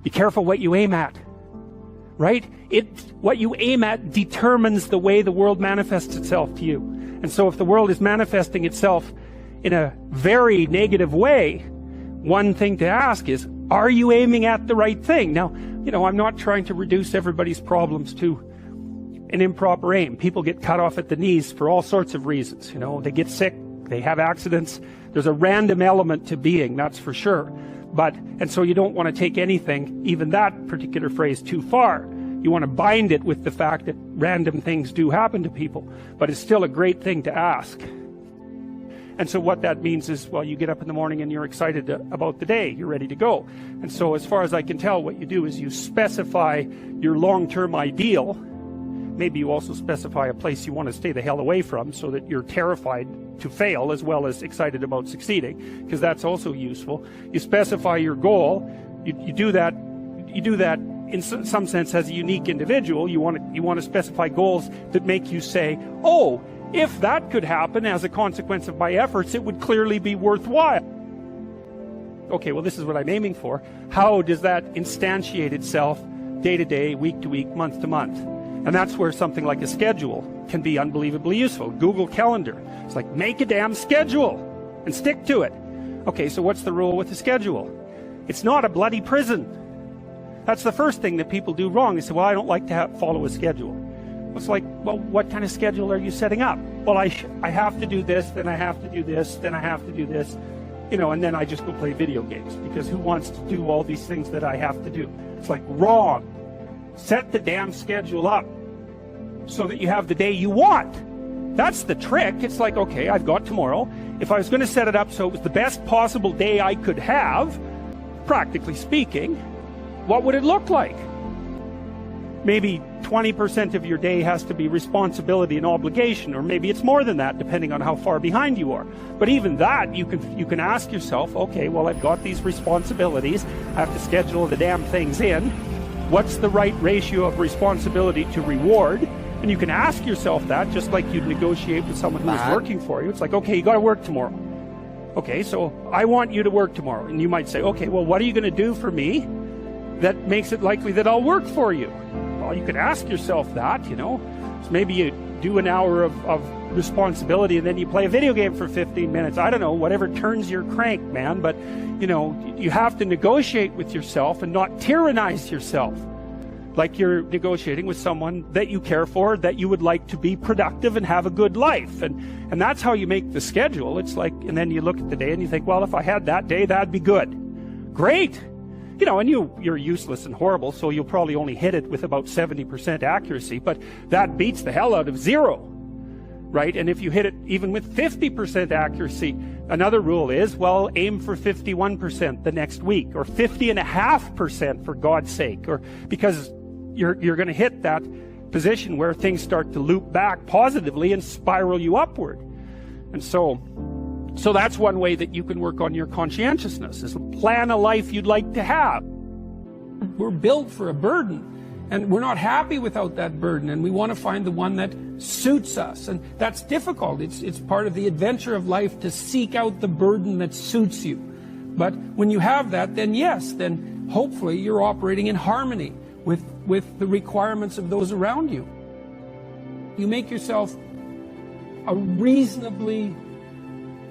Be careful what you aim at, right? What you aim at determines the way the world manifests itself to you. And so if the world is manifesting itself in a very negative way, one thing to ask is, are you aiming at the right thing? Now, I'm not trying to reduce everybody's problems to an improper aim. People get cut off at the knees for all sorts of reasons. They get sick, they have accidents. There's a random element to being, that's for sure. And so you don't want to take anything, even that particular phrase, too far. You want to bind it with the fact that random things do happen to people. But it's still a great thing to ask. And so what that means is, well, you get up in the morning and you're excited about the day. You're ready to go. And so as far as I can tell, what you do is you specify your long-term ideal. Maybe you also specify a place you want to stay the hell away from so that you're terrified to fail as well as excited about succeeding, because that's also useful. You specify your goal. You do that in some sense as a unique individual. You want to specify goals that make you say, oh, if that could happen as a consequence of my efforts, it would clearly be worthwhile. Okay, well, this is what I'm aiming for. How does that instantiate itself day to day, week to week, month to month? And that's where something like a schedule can be unbelievably useful. Google Calendar. It's like, make a damn schedule and stick to it. Okay, so what's the rule with the schedule? It's not a bloody prison. That's the first thing that people do wrong. They say, well, I don't like to follow a schedule. It's like, well, what kind of schedule are you setting up? Well, I have to do this, then I have to do this, then I have to do this, and then I just go play video games, because who wants to do all these things that I have to do? It's like, wrong. Set the damn schedule up so that you have the day you want. That's the trick. It's like, okay, I've got tomorrow. If I was going to set it up so it was the best possible day I could have, practically speaking, what would it look like? Maybe 20% of your day has to be responsibility and obligation, or maybe it's more than that, depending on how far behind you are. But even that, you can ask yourself, okay, well, I've got these responsibilities. I have to schedule the damn things in. What's the right ratio of responsibility to reward? And you can ask yourself that, just like you'd negotiate with someone who's working for you. It's like, okay, you got to work tomorrow. Okay, so I want you to work tomorrow. And you might say, okay, well, what are you going to do for me that makes it likely that I'll work for you? Well, you could ask yourself that, So maybe you do an hour of responsibility and then you play a video game for 15 minutes. I don't know, whatever turns your crank, man. But, you have to negotiate with yourself and not tyrannize yourself. Like you're negotiating with someone that you care for, that you would like to be productive and have a good life. And that's how you make the schedule. It's like, and then you look at the day and you think, well, if I had that day, that'd be good. Great. And you're useless and horrible, so you'll probably only hit it with about 70% accuracy, but that beats the hell out of 0, right? And if you hit it even with 50% accuracy, another rule is, well, aim for 51% the next week, or 50.5% for God's sake, or because you're going to hit that position where things start to loop back positively and spiral you upward. And so that's one way that you can work on your conscientiousness, is plan a life you'd like to have. We're built for a burden, and we're not happy without that burden, and we want to find the one that suits us. And that's difficult. It's part of the adventure of life to seek out the burden that suits you. But when you have that, then yes, then hopefully you're operating in harmony with the requirements of those around you. You make yourself a reasonably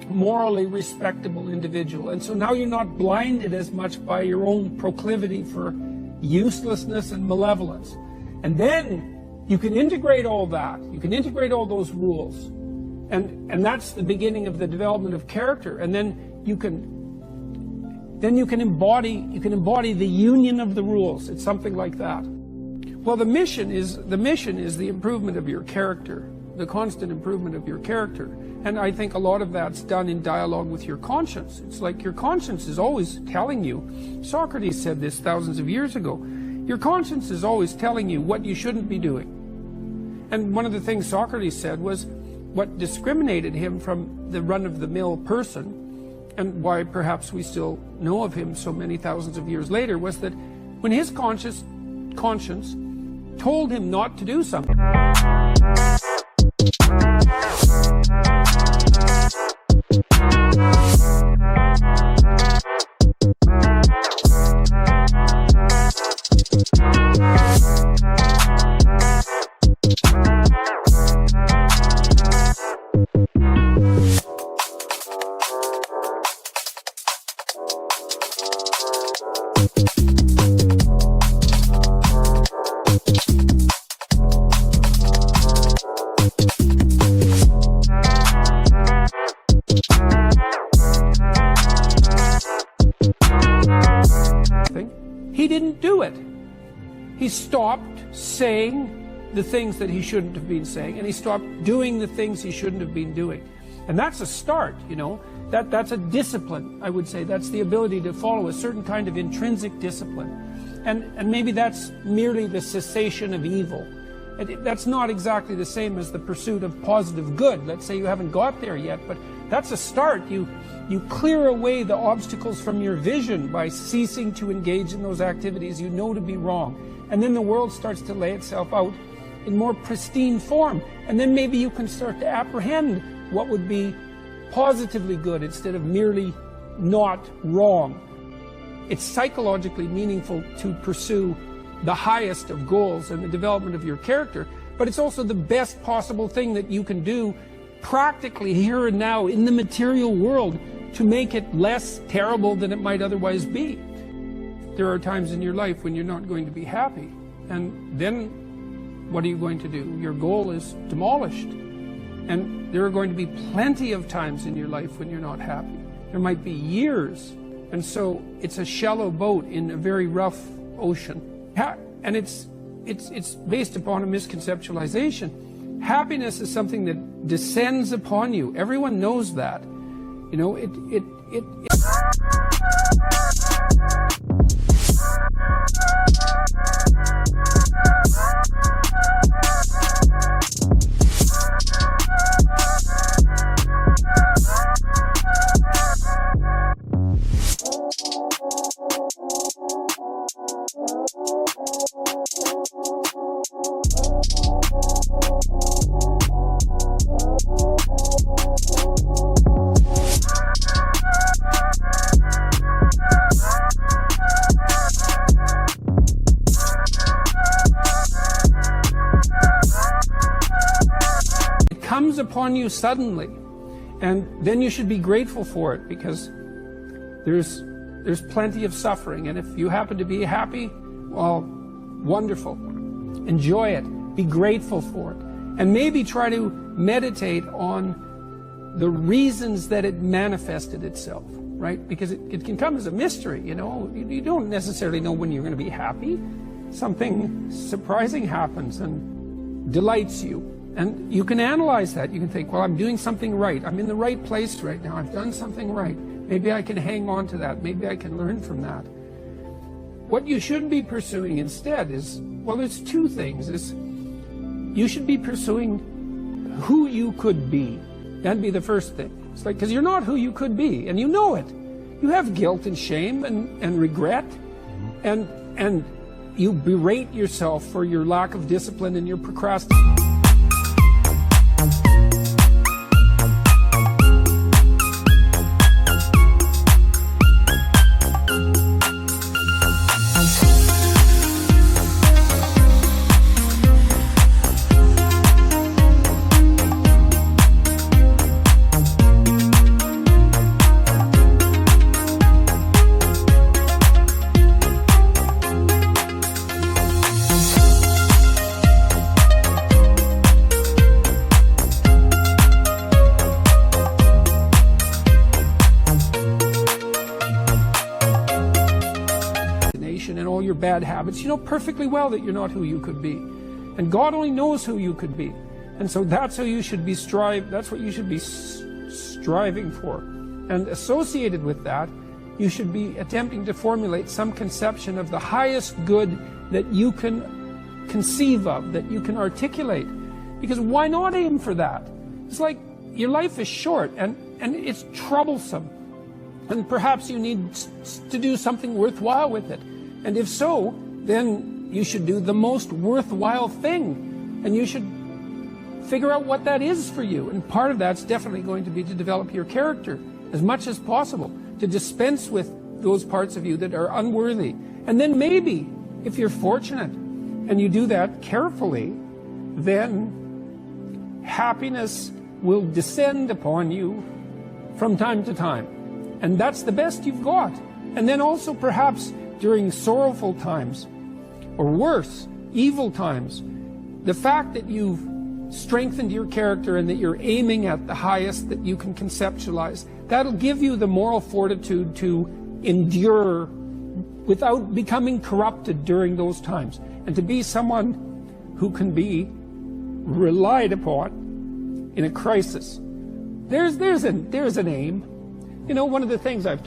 morally respectable individual. And so now you're not blinded as much by your own proclivity for uselessness and malevolence. And then you can integrate all that. You can integrate all those rules. And that's the beginning of the development of character. And then you can embody the union of the rules. It's something like that. Well, the mission is the improvement of your character, the constant improvement of your character. And I think a lot of that's done in dialogue with your conscience. It's like your conscience is always telling you, Socrates said this thousands of years ago, your conscience is always telling you what you shouldn't be doing. And one of the things Socrates said was what discriminated him from the run-of-the-mill person, and why perhaps we still know of him so many thousands of years later, was that when his conscience told him not to do something, He didn't do it. He stopped saying the things that he shouldn't have been saying, and he stopped doing the things he shouldn't have been doing. And that's a start, you know. That's a discipline, I would say. That's the ability to follow a certain kind of intrinsic discipline. And maybe that's merely the cessation of evil. That's not exactly the same as the pursuit of positive good. Let's say you haven't got there yet, but that's a start. You clear away the obstacles from your vision by ceasing to engage in those activities you know to be wrong. And then the world starts to lay itself out in more pristine form. And then maybe you can start to apprehend what would be positively good instead of merely not wrong. It's psychologically meaningful to pursue the highest of goals and the development of your character, but it's also the best possible thing that you can do practically here and now in the material world to make it less terrible than it might otherwise be. There are times in your life when you're not going to be happy, and then what are you going to do? Your goal is demolished. And there are going to be plenty of times in your life when you're not happy. There might be years. And so it's a shallow boat in a very rough ocean. And it's based upon a misconceptualization. Happiness is something that descends upon you. Everyone knows that. You know, it comes upon you suddenly, and then you should be grateful for it, because there's plenty of suffering, and if you happen to be happy, well, wonderful. Enjoy it. Be grateful for it. And maybe try to meditate on the reasons that it manifested itself, right? Because it can come as a mystery, you know. You don't necessarily know when you're going to be happy. Something surprising happens and delights you. And you can analyze that. You can think, well, I'm doing something right. I'm in the right place right now. I've done something right. Maybe I can hang on to that. Maybe I can learn from that. What you should be pursuing instead is, well, there's two things. You should be pursuing who you could be. That'd be the first thing. It's like, because you're not who you could be, and you know it. You have guilt and shame and regret, and you berate yourself for your lack of discipline and your procrastination. And all your bad habits, you know perfectly well that you're not who you could be, and God only knows who you could be, and so that's how you should be that's what you should be striving for, and associated with that, you should be attempting to formulate some conception of the highest good that you can conceive of, that you can articulate, because why not aim for that? It's like your life is short, and it's troublesome, and perhaps you need to do something worthwhile with it. And if so, then you should do the most worthwhile thing. And you should figure out what that is for you. And part of that's definitely going to be to develop your character as much as possible, to dispense with those parts of you that are unworthy. And then maybe, if you're fortunate, and you do that carefully, then happiness will descend upon you from time to time. And that's the best you've got. And then also perhaps during sorrowful times, or worse, evil times, the fact that you've strengthened your character and that you're aiming at the highest that you can conceptualize, that'll give you the moral fortitude to endure without becoming corrupted during those times, and to be someone who can be relied upon in a crisis. There's an aim. You know, one of the things I've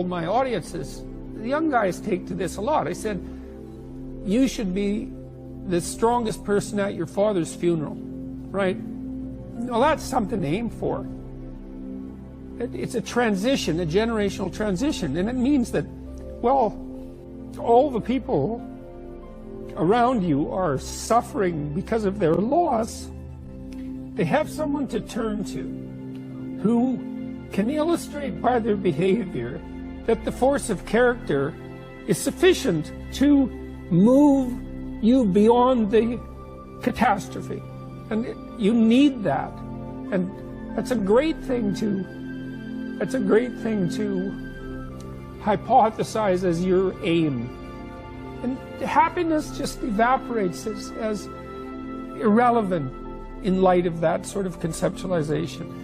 my audiences, the young guys take to this a lot. I said, you should be the strongest person at your father's funeral, right? Well, that's something to aim for. It's a transition, a generational transition, and it means that, well, all the people around you are suffering because of their loss. They have someone to turn to who can illustrate by their behavior that the force of character is sufficient to move you beyond the catastrophe. And you need that. And that's a great thing to hypothesize as your aim. And happiness just evaporates as irrelevant in light of that sort of conceptualization.